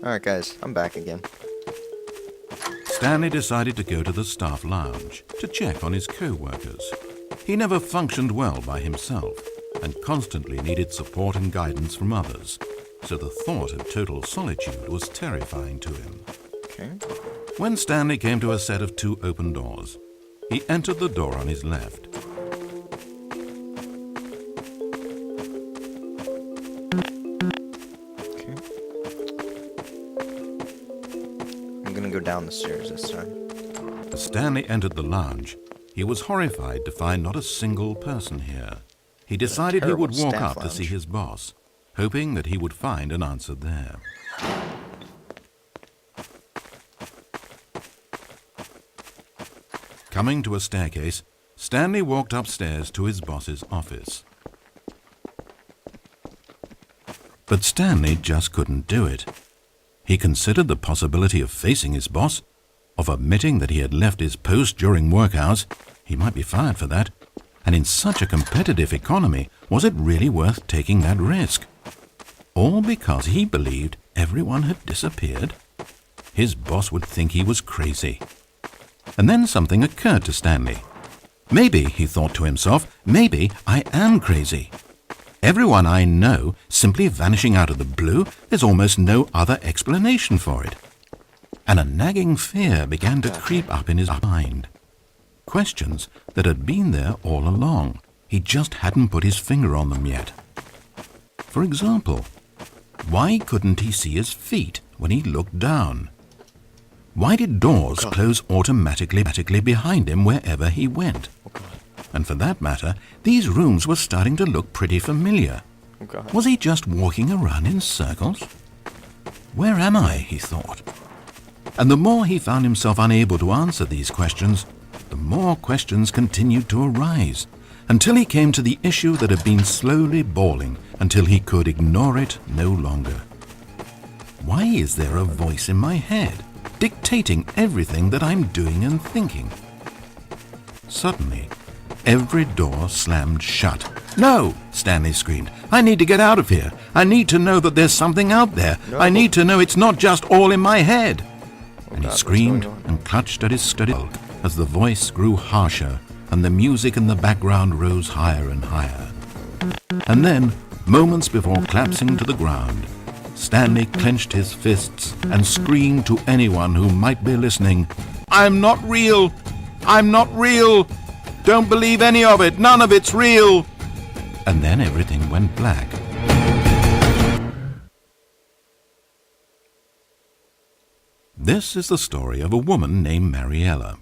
Alright guys, I'm back again. Stanley decided to go to the staff lounge to check on his co-workers. He never functioned well by himself and constantly needed support and guidance from others, so the thought of total solitude was terrifying to him. Okay. When Stanley came to a set of 2 open doors, he entered the door on his left. Okay. I'm gonna go down the stairs this time. As Stanley entered the lounge, he was horrified to find not a single person here. He decided he would walk up to see his boss, hoping that he would find an answer there. Coming to a staircase, Stanley walked upstairs to his boss's office. But Stanley just couldn't do it. He considered the possibility of facing his boss, of admitting that he had left his post during work hours. He might be fired for that. And in such a competitive economy, was it really worth taking that risk? All because he believed everyone had disappeared? His boss would think he was crazy. And then something occurred to Stanley. Maybe, he thought to himself, maybe I am crazy. Everyone I know simply vanishing out of the blue, there's almost no other explanation for it. And a nagging fear began to creep up in his mind. Questions that had been there all along. He just hadn't put his finger on them yet. For example, why couldn't he see his feet when he looked down? Why did doors close automatically behind him wherever he went? And for that matter, these rooms were starting to look pretty familiar. Was he just walking around in circles? Where am I, he thought. And the more he found himself unable to answer these questions, the more questions continued to arise, until he came to the issue that had been slowly boiling until he could ignore it no longer. Why is there a voice in my head, dictating everything that I'm doing and thinking? Suddenly, every door slammed shut. "No!" Stanley screamed. "I need to get out of here. I need to know that there's something out there. No. I need to know it's not just all in my head." And he screamed and clutched at his skull as the voice grew harsher and the music in the background rose higher and higher. And then, moments before collapsing to the ground, Stanley clenched his fists and screamed to anyone who might be listening, "I'm not real! I'm not real! Don't believe any of it! None of it's real!" And then everything went black. This is the story of a woman named Mariella.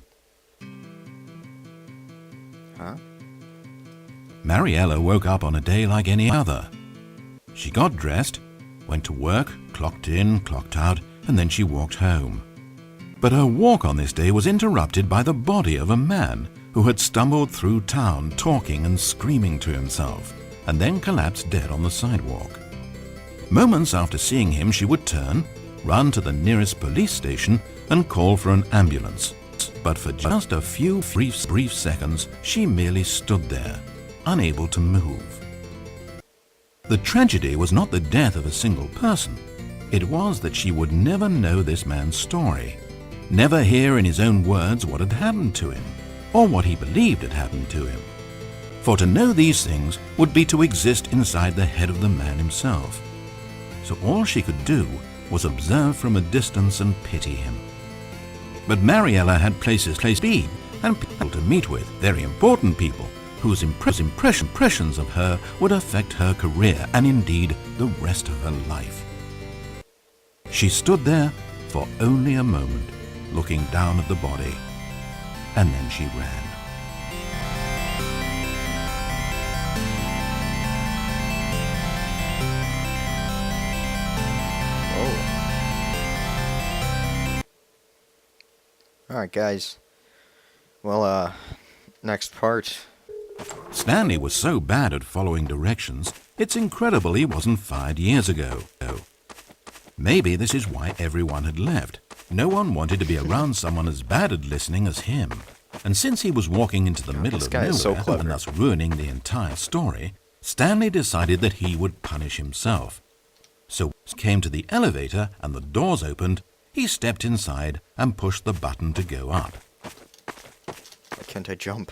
Mariella woke up on a day like any other. She got dressed, went to work, clocked in, clocked out, and then she walked home. But her walk on this day was interrupted by the body of a man who had stumbled through town talking and screaming to himself, and then collapsed dead on the sidewalk. Moments after seeing him, she would turn, run to the nearest police station, and call for an ambulance. But for just a few brief seconds, she merely stood there, unable to move. The tragedy was not the death of a single person. It was that she would never know this man's story, never hear in his own words what had happened to him, or what he believed had happened to him. For to know these things would be to exist inside the head of the man himself. So all she could do was observe from a distance and pity him. But Mariella had places to be and people to meet with, very important people, whose impressions of her would affect her career and indeed the rest of her life. She stood there for only a moment, looking down at the body, and then she ran. Alright guys, well next part. Stanley was so bad at following directions, it's incredible he wasn't fired years ago. Maybe this is why everyone had left. No one wanted to be around someone as bad at listening as him. And since he was walking into the middle of nowhere and thus ruining the entire story, Stanley decided that he would punish himself. So came to the elevator and the doors opened, he stepped inside and pushed the button to go up. Why can't I jump?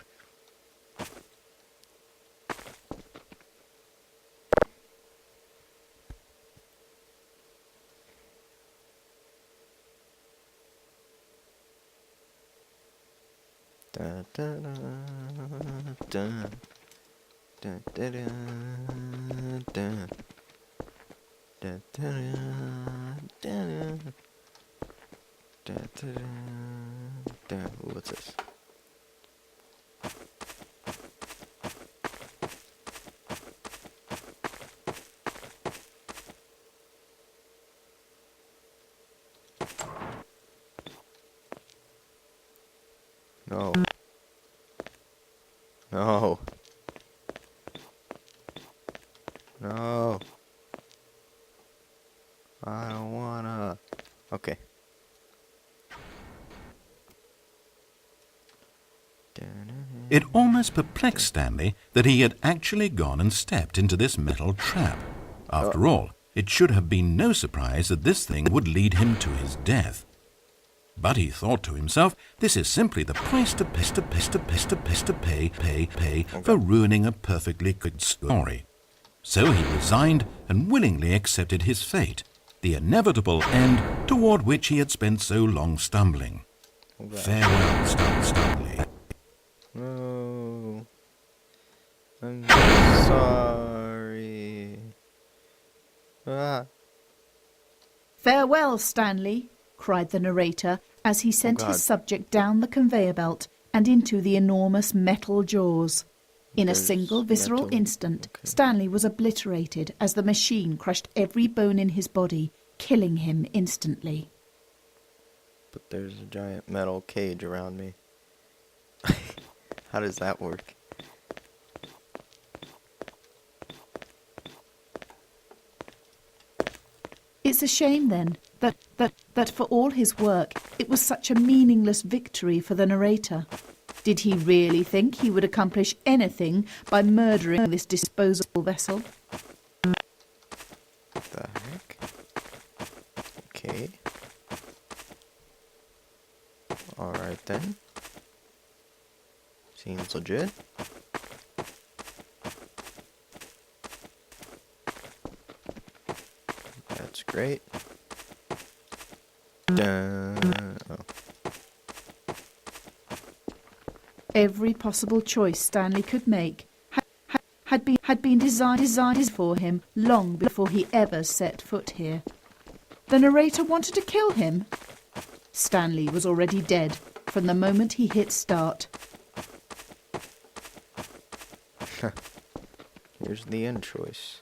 Da, da, da, da, da, da, da, da, da, da, da, da, da, da. Ooh, what's this? No. No. No. I don't wanna. Okay. It almost perplexed Stanley that he had actually gone and stepped into this metal trap. After all, it should have been no surprise that this thing would lead him to his death. But he thought to himself, this is simply the price to pay for ruining a perfectly good story. So he resigned and willingly accepted his fate, the inevitable end toward which he had spent so long stumbling. Farewell, Stanley. No. I'm sorry. Ah. "Farewell, Stanley," cried the narrator as he sent his subject down the conveyor belt and into the enormous metal jaws. In a single visceral instant, Stanley was obliterated as the machine crushed every bone in his body, killing him instantly. But there's a giant metal cage around me. How does that work? It's a shame, then, that for all his work, it was such a meaningless victory for the narrator. Did he really think he would accomplish anything by murdering this disposable vessel? What the heck? Okay. Alright then. Seems legit. That's great. Dun. Oh. Every possible choice Stanley could make had been designed for him long before he ever set foot here. The narrator wanted to kill him. Stanley was already dead from the moment he hit start. Here's the end choice.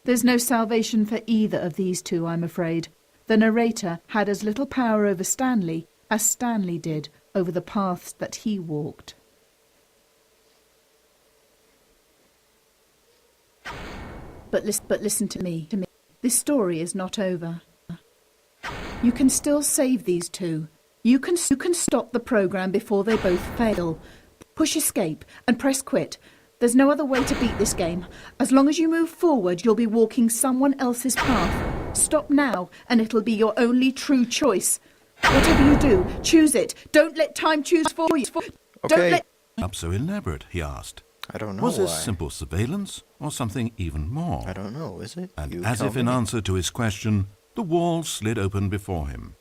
There's no salvation for either of these two, I'm afraid. The narrator had as little power over Stanley as Stanley did over the paths that he walked. But listen to me. This story is not over. You can still save these two. You can stop the program before they both fail. Push escape and press quit. There's no other way to beat this game. As long as you move forward, you'll be walking someone else's path. Stop now, and it'll be your only true choice. Whatever you do, choose it. Don't let time choose for you. Okay. Up so elaborate, he asked. I don't know Was this why. simple surveillance or something even more? I don't know, is it? And You as tell if in me. answer to his question, the wall slid open before him,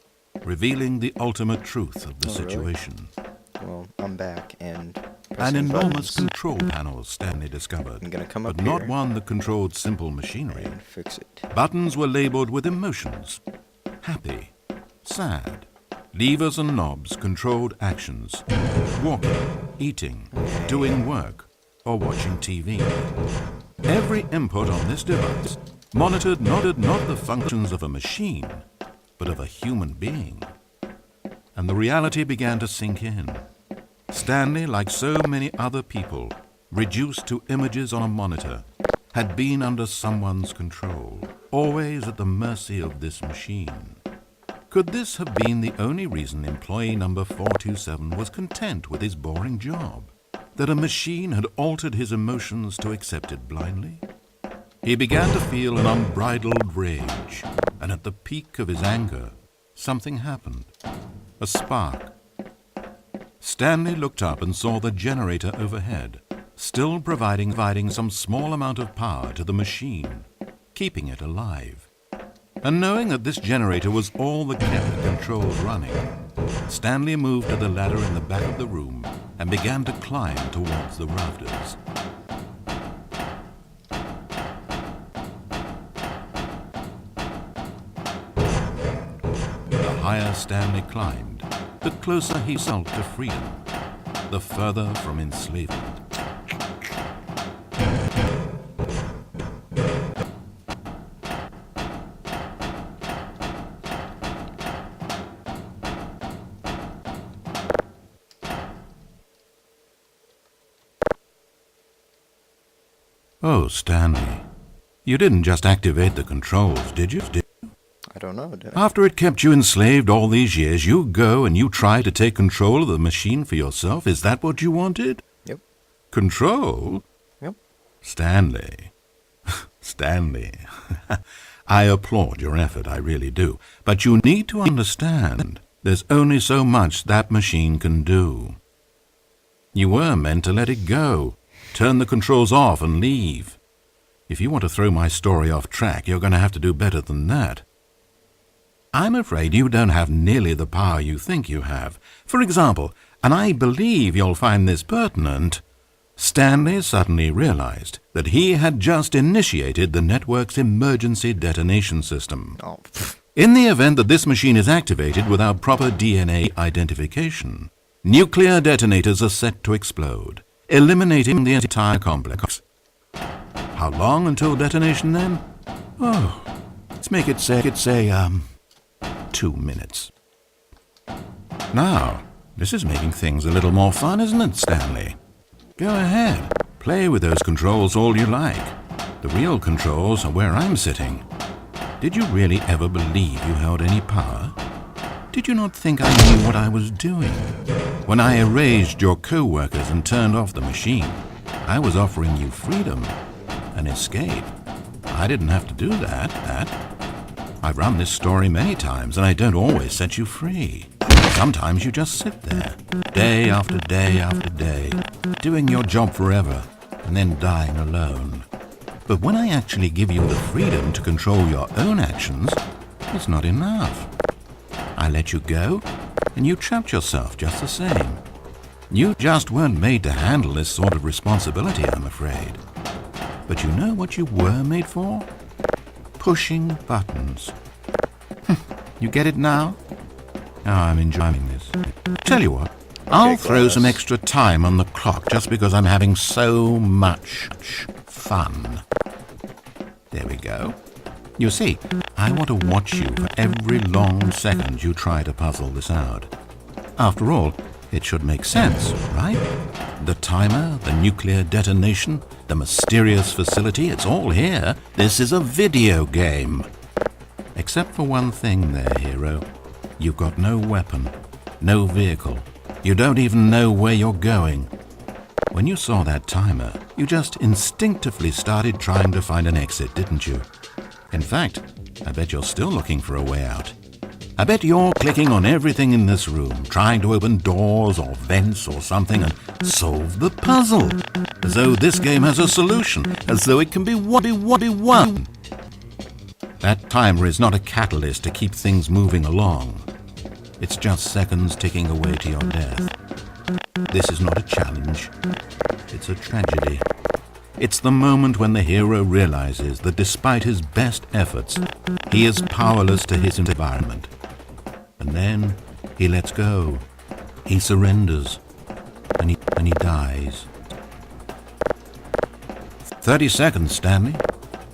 revealing the ultimate truth of the Oh, really? situation. Well, I'm back and An pressing enormous buttons control panel Stanley discovered, I'm gonna come up but not here. one that controlled simple machinery. and fix it. Buttons were labeled with emotions: happy, sad. Levers and knobs controlled actions: walking, eating, doing work, or watching TV. Every input on this device monitored not the functions of a machine, but of a human being. And the reality began to sink in. Stanley, like so many other people, reduced to images on a monitor, had been under someone's control, always at the mercy of this machine. Could this have been the only reason employee number 427 was content with his boring job? that a machine had altered his emotions to accept it blindly? He began to feel an unbridled rage, and at the peak of his anger, something happened. A spark. Stanley looked up and saw the generator overhead, still providing some small amount of power to the machine, keeping it alive. And knowing that this generator was all that kept the controls running, Stanley moved to the ladder in the back of the room and began to climb towards the rafters. The higher Stanley climbed, the closer he felt to freedom, the further from enslavement. Oh, Stanley, you didn't just activate the controls, did you? I don't know, did I? After it kept you enslaved all these years, you go and you try to take control of the machine for yourself? Is that what you wanted? Yep. Control? Yep. Stanley. Stanley. I applaud your effort, I really do. But you need to understand, there's only so much that machine can do. You were meant to let it go. Turn the controls off and leave. If you want to throw my story off track, you're going to have to do better than that. I'm afraid you don't have nearly the power you think you have. For example, and I believe you'll find this pertinent, Stanley suddenly realized that he had just initiated the network's emergency detonation system. Oh, In the event that this machine is activated without proper DNA identification, nuclear detonators are set to explode, eliminating the entire complex. How long until detonation then? Oh, let's make it say, 2 minutes. Now, this is making things a little more fun, isn't it, Stanley? Go ahead, play with those controls all you like. The real controls are where I'm sitting. Did you really ever believe you held any power? Did you not think I knew what I was doing? When I erased your co-workers and turned off the machine, I was offering you freedom, an escape. I didn't have to do that. I've run this story many times, and I don't always set you free. Sometimes you just sit there, day after day after day, doing your job forever, and then dying alone. But when I actually give you the freedom to control your own actions, it's not enough. I let you go, and you trapped yourself just the same. You just weren't made to handle this sort of responsibility, I'm afraid. But you know what you were made for? Pushing buttons. You get it now? Oh, I'm enjoying this. Tell you what, I'll throw some extra time on the clock just because I'm having so much fun. There we go. You see, I want to watch you for every long second you try to puzzle this out. After all, it should make sense, right? The timer, the nuclear detonation, the mysterious facility, it's all here. This is a video game. Except for one thing there, hero. You've got no weapon, no vehicle. You don't even know where you're going. When you saw that timer, you just instinctively started trying to find an exit, didn't you? In fact, I bet you're still looking for a way out. I bet you're clicking on everything in this room, trying to open doors or vents or something and solve the puzzle. As though this game has a solution, as though it can be won. That timer is not a catalyst to keep things moving along. It's just seconds ticking away to your death. This is not a challenge. It's a tragedy. It's the moment when the hero realizes that despite his best efforts, he is powerless to his environment. And then he lets go. He surrenders. And he dies. 30 seconds, Stanley.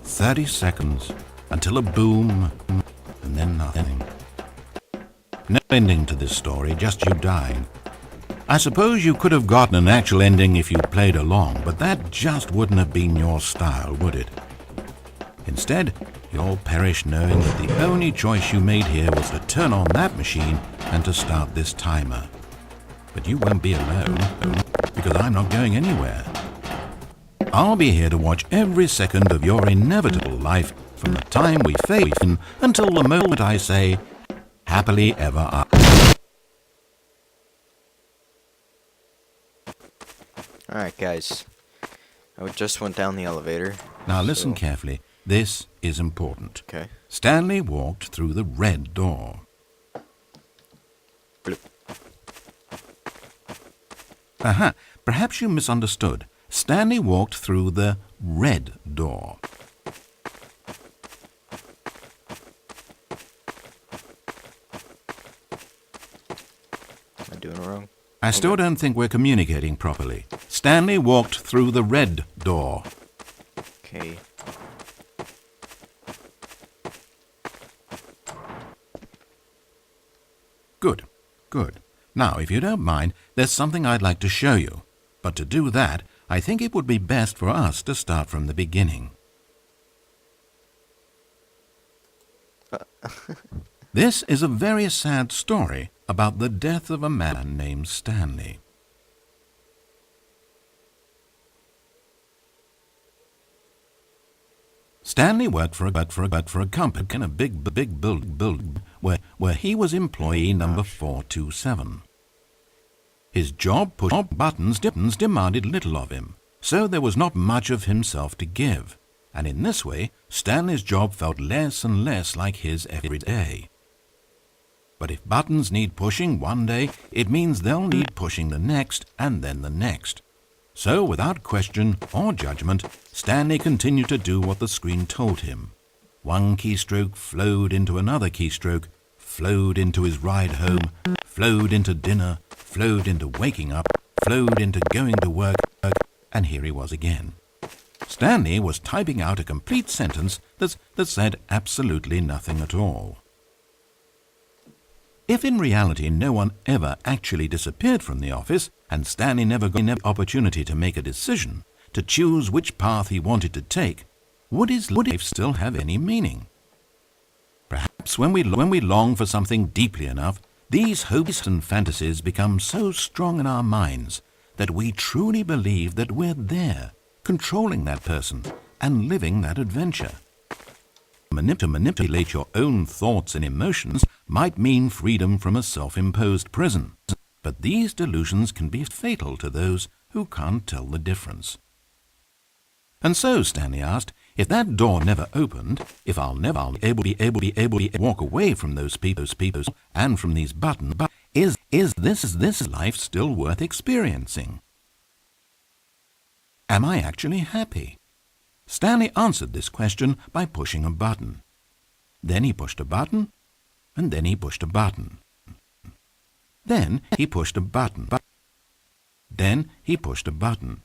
30 seconds. Until a boom, and then nothing. No ending to this story, just you dying. I suppose you could have gotten an actual ending if you'd played along, but that just wouldn't have been your style, would it? Instead, you'll perish knowing that the only choice you made here was to turn on that machine and to start this timer. But you won't be alone. because I'm not going anywhere. I'll be here to watch every second of your inevitable life from the time we fade in until the moment I say, happily ever after. Alright, guys. I just went down the elevator. Now listen so- carefully. This is important. Okay. Stanley walked through the red door. Bloop. Aha, perhaps you misunderstood. Stanley walked through the red door. Am I doing it wrong? I still don't think we're communicating properly. Stanley walked through the red door. Okay. Good, good. Now, if you don't mind, there's something I'd like to show you. But to do that, I think it would be best for us to start from the beginning. This is a very sad story about the death of a man named Stanley. Stanley worked for a company in a big build where he was employee number 427. His job pushing buttons demanded little of him, so there was not much of himself to give, and in this way Stanley's job felt less and less like his every day. But if buttons need pushing one day, it means they'll need pushing the next and then the next. So, without question or judgment, Stanley continued to do what the screen told him. One keystroke flowed into another keystroke, flowed into his ride home, flowed into dinner, flowed into waking up, flowed into going to work, and here he was again. Stanley was typing out a complete sentence that said absolutely nothing at all. If in reality no one ever actually disappeared from the office, and Stanley never got an opportunity to make a decision, to choose which path he wanted to take, would his life still have any meaning? Perhaps when we long for something deeply enough, these hopes and fantasies become so strong in our minds that we truly believe that we're there, controlling that person and living that adventure. To manipulate your own thoughts and emotions might mean freedom from a self-imposed prison, but these delusions can be fatal to those who can't tell the difference. And so, Stanley asked, if that door never opened, if I'll never be able to walk away from those people and from these buttons, is this life still worth experiencing? Am I actually happy? Stanley answered this question by pushing a button. Then he pushed a button, and then he pushed a button. Then he pushed a button. Then he pushed a button.